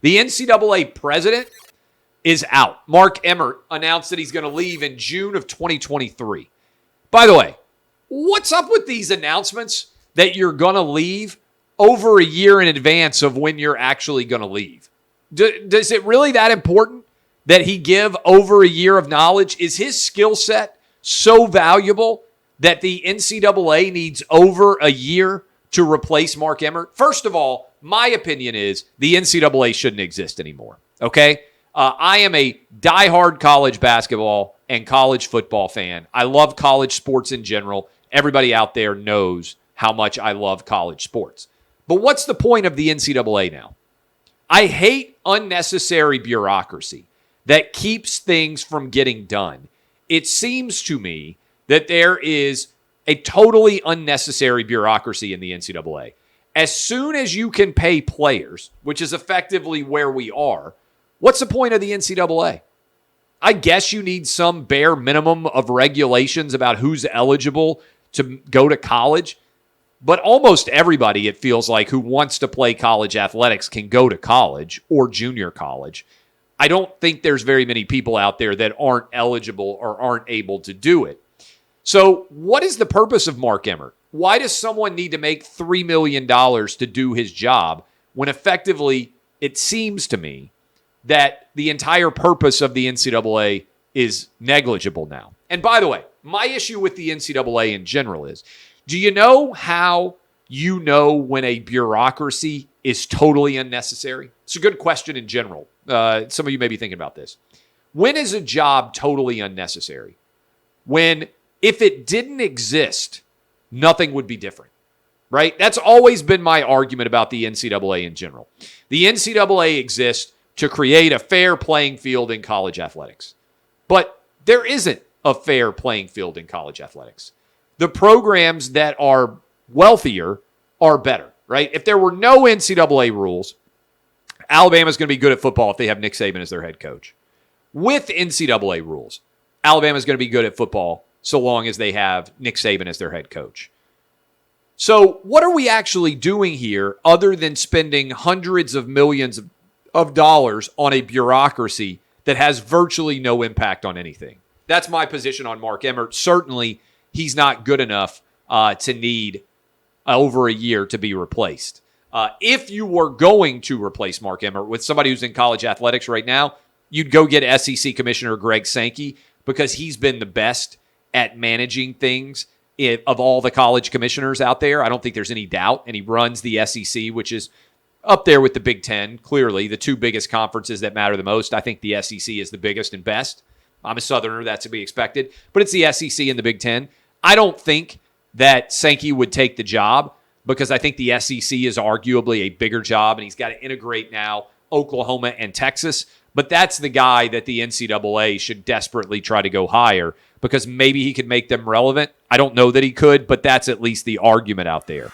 The NCAA president is out. Mark Emmert announced that he's going to leave in June of 2023. By the way, what's up with these announcements that you're going to leave over a year in advance of when you're actually going to leave? Is it really that important that he give over a year of knowledge? Is his skill set so valuable that the NCAA needs over a year to replace Mark Emmert? First of all, my opinion is the NCAA shouldn't exist anymore, okay? I am a diehard college basketball and college football fan. I love college sports in general. Everybody out there knows how much I love college sports. But what's the point of the NCAA now? I hate unnecessary bureaucracy that keeps things from getting done. It seems to me that there is a totally unnecessary bureaucracy in the NCAA. As soon as you can pay players, which is effectively where we are, what's the point of the NCAA? I guess you need some bare minimum of regulations about who's eligible to go to college. But almost everybody, it feels like, who wants to play college athletics can go to college or junior college. I don't think there's very many people out there that aren't eligible or aren't able to do it. So what is the purpose of Mark Emmert? Why does someone need to make $3 million to do his job when effectively it seems to me that the entire purpose of the NCAA is negligible now? And by the way, my issue with the NCAA in general is, do you know how you know when a bureaucracy is totally unnecessary? It's a good question in general. Some of you may be thinking about this. When is a job totally unnecessary? When, if it didn't exist, nothing would be different, right? That's always been my argument about the NCAA in general. The NCAA exists to create a fair playing field in college athletics. But there isn't a fair playing field in college athletics. The programs that are wealthier are better, right? If there were no NCAA rules, Alabama's going to be good at football if they have Nick Saban as their head coach. With NCAA rules, Alabama's going to be good at football so long as they have Nick Saban as their head coach. So what are we actually doing here other than spending hundreds of millions of dollars on a bureaucracy that has virtually no impact on anything? That's my position on Mark Emmert. Certainly, he's not good enough to need over a year to be replaced. If you were going to replace Mark Emmert with somebody who's in college athletics right now, you'd go get SEC Commissioner Greg Sankey because he's been the best at managing things of all the college commissioners out there. I don't think there's any doubt. And he runs the SEC, which is up there with the Big Ten, clearly, the two biggest conferences that matter the most. I think the SEC is the biggest and best. I'm a Southerner, that's to be expected. But it's the SEC and the Big Ten. I don't think that Sankey would take the job because I think the SEC is arguably a bigger job, and he's got to integrate now Oklahoma and Texas. But that's the guy that the NCAA should desperately try to go hire because maybe he could make them relevant. I don't know that he could, but that's at least the argument out there.